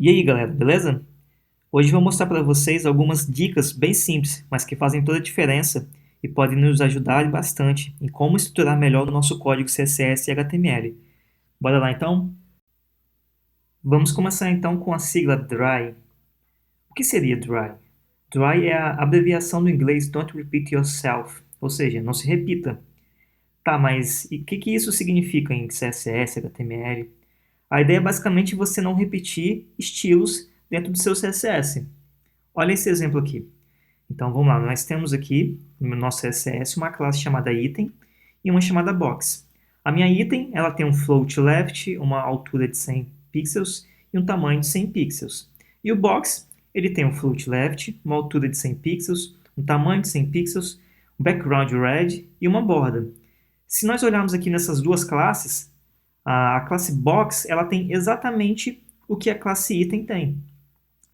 E aí, galera, beleza? Hoje eu vou mostrar para vocês algumas dicas bem simples, mas que fazem toda a diferença e podem nos ajudar bastante em como estruturar melhor o nosso código CSS e HTML. Bora lá então? Vamos começar então com a sigla DRY. O que seria DRY? DRY é a abreviação do inglês Don't Repeat Yourself, ou seja, não se repita. Tá, mas e o que isso significa em CSS, HTML? A ideia é basicamente você não repetir estilos dentro do seu CSS. Olha esse exemplo aqui. Então vamos lá, nós temos aqui no nosso CSS uma classe chamada item e uma chamada box. A minha item ela tem um float left, uma altura de 100 pixels e um tamanho de 100 pixels. E o box ele tem um float left, uma altura de 100 pixels, um tamanho de 100 pixels, um background red e uma borda. Se nós olharmos aqui nessas duas classes, a classe box ela tem exatamente o que a classe item tem.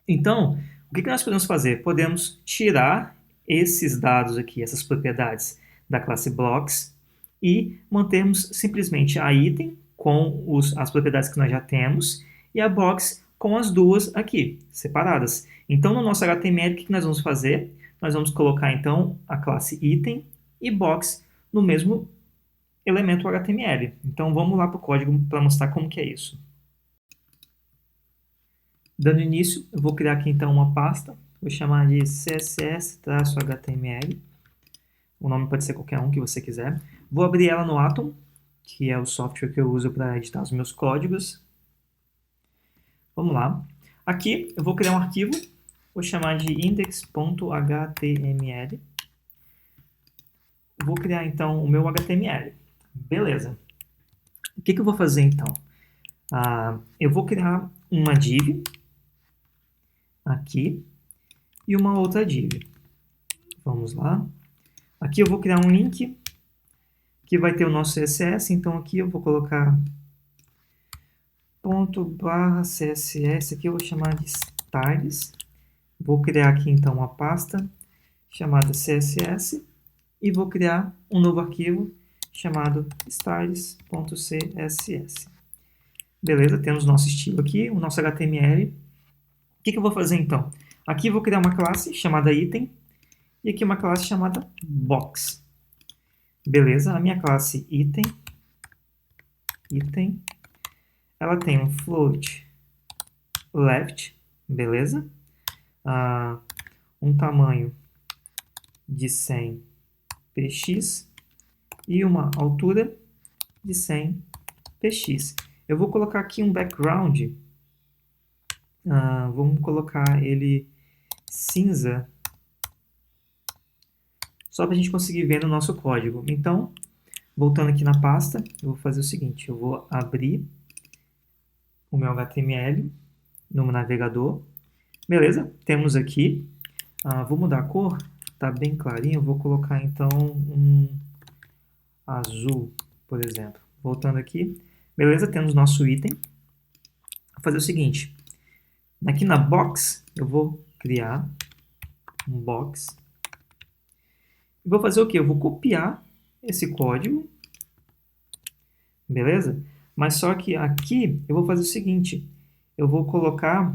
Então, o que nós podemos fazer? Podemos tirar esses dados aqui, essas propriedades da classe blocks e mantermos simplesmente a item com as propriedades que nós já temos e a box com as duas aqui, separadas. Então, no nosso HTML, o que nós vamos fazer? Nós vamos colocar, então, a classe item e box no mesmo elemento HTML. Então, vamos lá para o código para mostrar como que é isso. Dando início, eu vou criar aqui então uma pasta, vou chamar de css-html, o nome pode ser qualquer um que você quiser. Vou abrir ela no Atom, que é o software que eu uso para editar os meus códigos. Vamos lá. Aqui eu vou criar um arquivo, vou chamar de index.html. Vou criar então o meu HTML. Beleza. O que eu vou fazer então? Eu vou criar uma div aqui e uma outra div. Vamos lá. Aqui eu vou criar um link que vai ter o nosso CSS, então aqui eu vou colocar ./css, aqui eu vou chamar de styles. Vou criar aqui então uma pasta chamada css e vou criar um novo arquivo chamado styles.css. Beleza, temos nosso estilo aqui, o nosso HTML. O que eu vou fazer então? Aqui eu vou criar uma classe chamada item e aqui uma classe chamada box. Beleza, a minha classe item, ela tem um float left, beleza? Um tamanho de 100 px e uma altura de 100 px. Eu vou colocar aqui um background, vamos colocar ele cinza, só para a gente conseguir ver no nosso código. Então, voltando aqui na pasta, eu vou fazer o seguinte, eu vou abrir o meu HTML no navegador. Beleza, temos aqui, vou mudar a cor, está bem clarinho, eu vou colocar então um azul, por exemplo. Voltando aqui, beleza, temos nosso item. Vou fazer o seguinte, aqui na box, eu vou criar um box. E vou fazer o quê? Eu vou copiar esse código, beleza? Mas só que aqui eu vou fazer o seguinte, eu vou colocar,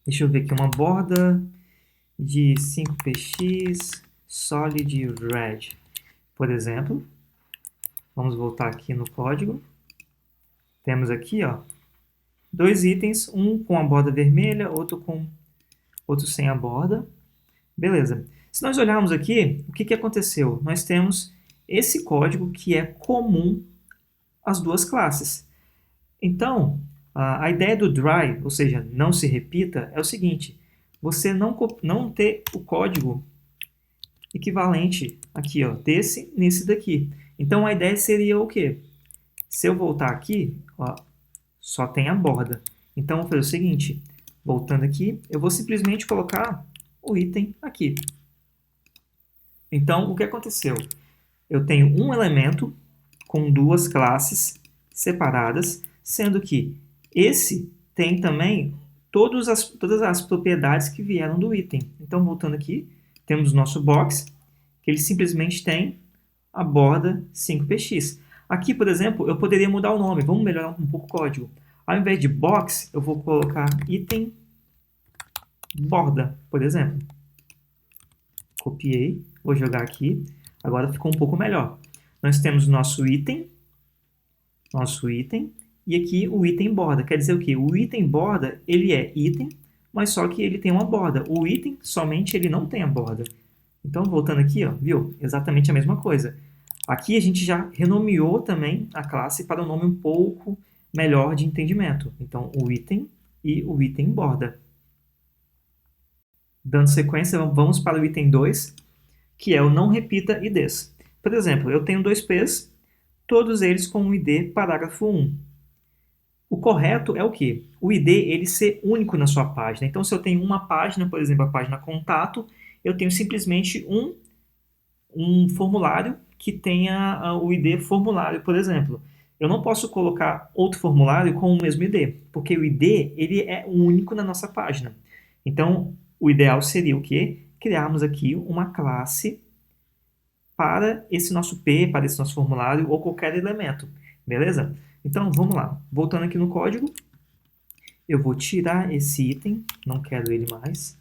deixa eu ver aqui, uma borda de 5px solid red, por exemplo. Vamos voltar aqui no código. Temos aqui, ó, dois itens, um com a borda vermelha, outro sem a borda. Beleza. Se nós olharmos aqui, o que aconteceu? Nós temos esse código que é comum às duas classes. Então, a ideia do dry, ou seja, não se repita, é o seguinte, você não ter o código equivalente aqui, ó, desse nesse daqui. Então, a ideia seria o quê? Se eu voltar aqui, ó, só tem a borda. Então, eu vou fazer o seguinte, voltando aqui, eu vou simplesmente colocar o item aqui. Então, o que aconteceu? Eu tenho um elemento com duas classes separadas, sendo que esse tem também todas as propriedades que vieram do item. Então, voltando aqui, temos o nosso box, que ele simplesmente tem a borda 5px. Aqui, por exemplo, eu poderia mudar o nome. Vamos melhorar um pouco o código. Ao invés de box, eu vou colocar item borda, por exemplo. Copiei, vou jogar aqui. Agora ficou um pouco melhor. Nós temos nosso item, e aqui o item borda. Quer dizer o quê? O item borda, ele é item, mas só que ele tem uma borda. O item, somente ele não tem a borda. Então, voltando aqui, ó, viu? Exatamente a mesma coisa. Aqui a gente já renomeou também a classe para um nome um pouco melhor de entendimento. Então, o item e o item borda. Dando sequência, vamos para o item 2, que é o não repita IDs. Por exemplo, eu tenho dois P's, todos eles com o ID parágrafo 1. O correto é o quê? O ID ele ser único na sua página. Então, se eu tenho uma página, por exemplo, a página contato, eu tenho simplesmente um formulário que tenha o ID formulário, por exemplo. Eu não posso colocar outro formulário com o mesmo ID, porque o ID ele é único na nossa página. Então, o ideal seria o quê? Criarmos aqui uma classe para esse nosso P, para esse nosso formulário ou qualquer elemento, beleza? Então, vamos lá. Voltando aqui no código, eu vou tirar esse item, não quero ele mais.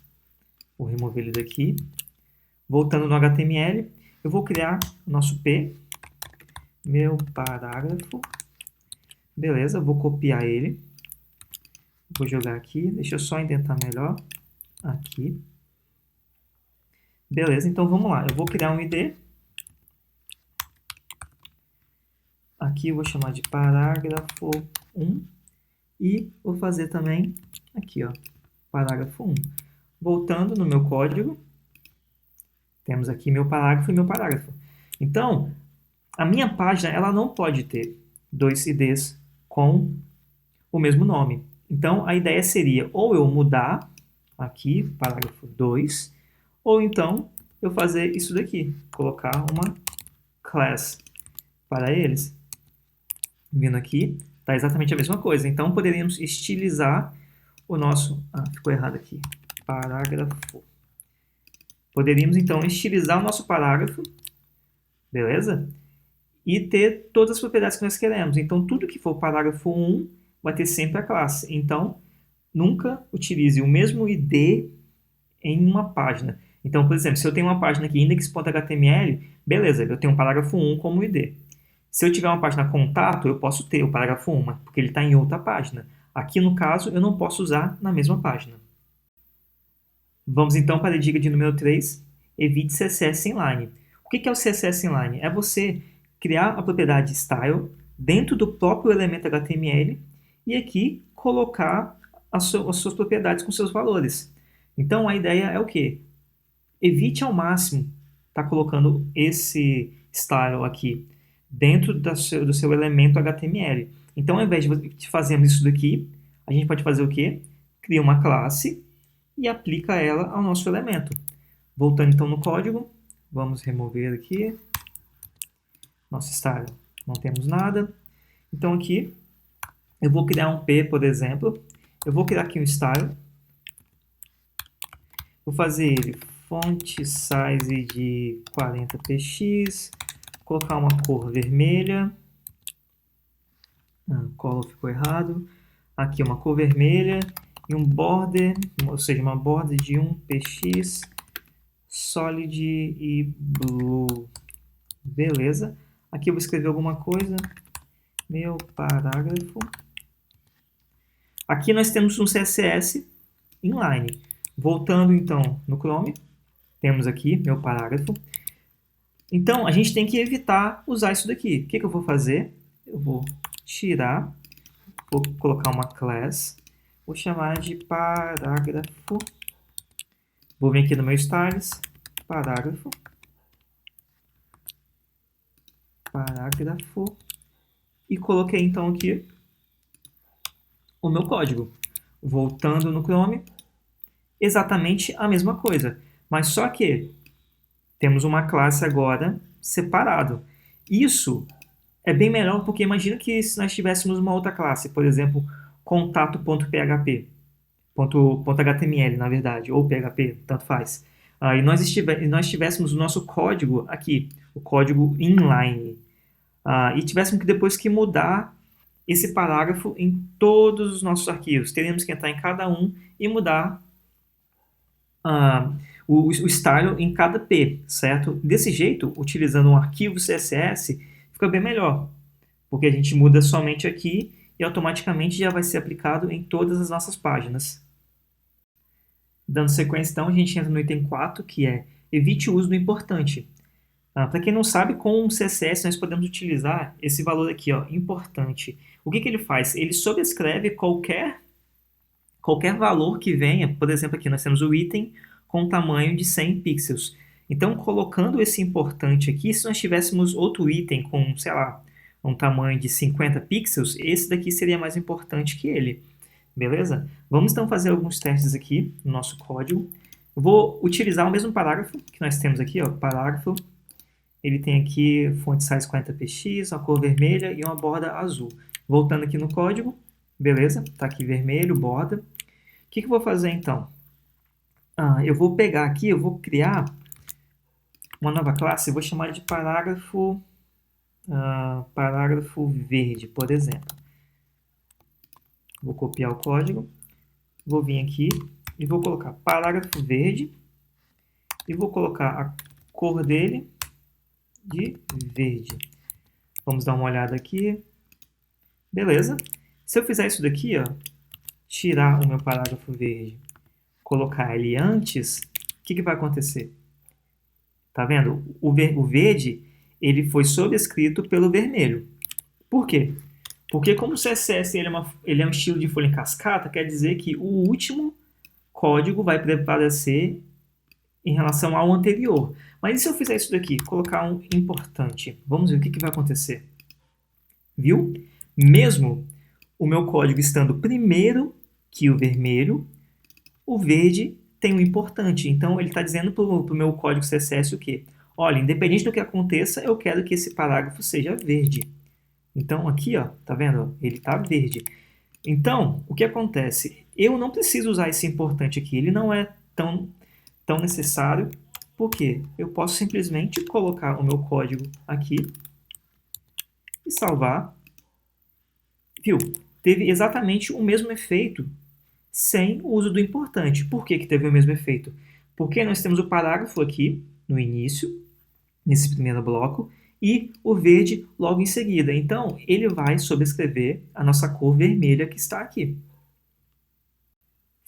Vou remover ele daqui. Voltando no HTML, eu vou criar o nosso P, meu parágrafo. Beleza, vou copiar ele. Vou jogar aqui, deixa eu só indentar melhor. Aqui. Beleza, então vamos lá. Eu vou criar um ID. Aqui eu vou chamar de parágrafo 1. E vou fazer também aqui, ó, parágrafo 1. Voltando no meu código, temos aqui meu parágrafo e meu parágrafo. Então, a minha página ela não pode ter dois IDs com o mesmo nome. Então, a ideia seria ou eu mudar aqui, parágrafo 2, ou então eu fazer isso daqui, colocar uma class para eles. Vindo aqui, está exatamente a mesma coisa. Então, poderíamos estilizar o nosso... Ah, ficou errado aqui. Parágrafo. Poderíamos, então, estilizar o nosso parágrafo, beleza? E ter todas as propriedades que nós queremos. Então, tudo que for parágrafo 1 vai ter sempre a classe. Então, nunca utilize o mesmo ID em uma página. Então, por exemplo, se eu tenho uma página aqui, index.html, beleza, eu tenho um parágrafo 1 como ID. Se eu tiver uma página contato, eu posso ter o parágrafo 1, porque ele está em outra página. Aqui, no caso, eu não posso usar na mesma página. Vamos então para a dica de número 3, evite CSS inline. O que é o CSS inline? É você criar a propriedade style dentro do próprio elemento HTML e aqui colocar as suas propriedades com seus valores. Então, a ideia é o quê? Evite ao máximo estar colocando esse style aqui dentro do seu elemento HTML. Então, ao invés de fazermos isso daqui, a gente pode fazer o quê? Cria uma classe e aplica ela ao nosso elemento. Voltando então no código, vamos remover aqui nosso style. Não temos nada. Então aqui, eu vou criar um P, por exemplo. Eu vou criar aqui um style. Vou fazer ele font size de 40px. Colocar uma cor vermelha. Color ficou errado. Aqui uma cor vermelha. E um border, ou seja, uma borda de 1px, solid e blue. Beleza. Aqui eu vou escrever alguma coisa. Meu parágrafo. Aqui nós temos um CSS inline. Voltando então no Chrome, temos aqui meu parágrafo. Então, a gente tem que evitar usar isso daqui. O que eu vou fazer? Eu vou tirar, vou colocar uma class, vou chamar de parágrafo. Vou vir aqui no meu styles, parágrafo. E coloquei então aqui o meu código. Voltando no Chrome, exatamente a mesma coisa. Mas só que temos uma classe agora separado. Isso é bem melhor porque imagina que se nós tivéssemos uma outra classe, por exemplo, contato.php, .html, na verdade, ou PHP, tanto faz. E nós tivéssemos o nosso código aqui, o código inline, e tivéssemos que depois que mudar esse parágrafo em todos os nossos arquivos. Teremos que entrar em cada um e mudar o style em cada P, certo? Desse jeito, utilizando um arquivo CSS, fica bem melhor, porque a gente muda somente aqui e automaticamente já vai ser aplicado em todas as nossas páginas. Dando sequência, então, a gente entra no item 4, que é evite o uso do importante. Para quem não sabe, com o CSS nós podemos utilizar esse valor aqui, ó, importante. O que ele faz? Ele sobrescreve qualquer valor que venha. Por exemplo, aqui nós temos o item com tamanho de 100 pixels. Então, colocando esse importante aqui, se nós tivéssemos outro item com, sei lá, um tamanho de 50 pixels, esse daqui seria mais importante que ele. Beleza? Vamos então fazer alguns testes aqui no nosso código. Eu vou utilizar o mesmo parágrafo que nós temos aqui, ó, parágrafo. Ele tem aqui font size 40px, uma cor vermelha e uma borda azul. Voltando aqui no código, beleza? Está aqui vermelho, borda. O que eu vou fazer então? Eu vou pegar aqui, eu vou criar uma nova classe, eu vou chamar de parágrafo verde, por exemplo. Vou copiar o código, vou vir aqui e vou colocar parágrafo verde e vou colocar a cor dele de verde. Vamos dar uma olhada aqui. Beleza. Se eu fizer isso daqui, ó, tirar o meu parágrafo verde, colocar ele antes, o que vai acontecer? Tá vendo? O verde ele foi sobrescrito pelo vermelho. Por quê? Porque como o CSS ele é um estilo de folha em cascata, quer dizer que o último código vai prevalecer em relação ao anterior. Mas e se eu fizer isso daqui? Colocar um importante. Vamos ver o que vai acontecer. Viu? Mesmo o meu código estando primeiro que o vermelho, o verde tem um importante. Então, ele está dizendo para o meu código CSS o quê? Olha, independente do que aconteça, eu quero que esse parágrafo seja verde. Então, aqui, ó, tá vendo? Ele está verde. Então, o que acontece? Eu não preciso usar esse importante aqui. Ele não é tão necessário. Por quê? Eu posso simplesmente colocar o meu código aqui e salvar. Viu? Teve exatamente o mesmo efeito sem o uso do importante. Por que teve o mesmo efeito? Porque nós temos o parágrafo aqui no início, nesse primeiro bloco, e o verde logo em seguida. Então, ele vai sobrescrever a nossa cor vermelha que está aqui.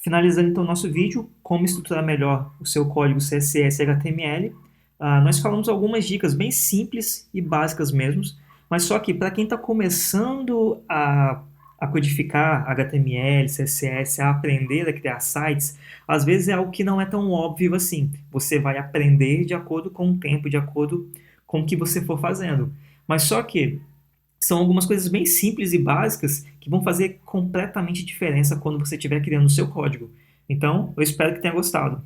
Finalizando então o nosso vídeo, como estruturar melhor o seu código CSS e HTML, nós falamos algumas dicas bem simples e básicas mesmo, mas só que para quem está começando a codificar HTML, CSS, a aprender a criar sites, às vezes é algo que não é tão óbvio assim. Você vai aprender de acordo com o tempo, de acordo com o que você for fazendo. Mas só que são algumas coisas bem simples e básicas que vão fazer completamente diferença quando você estiver criando o seu código. Então, eu espero que tenha gostado.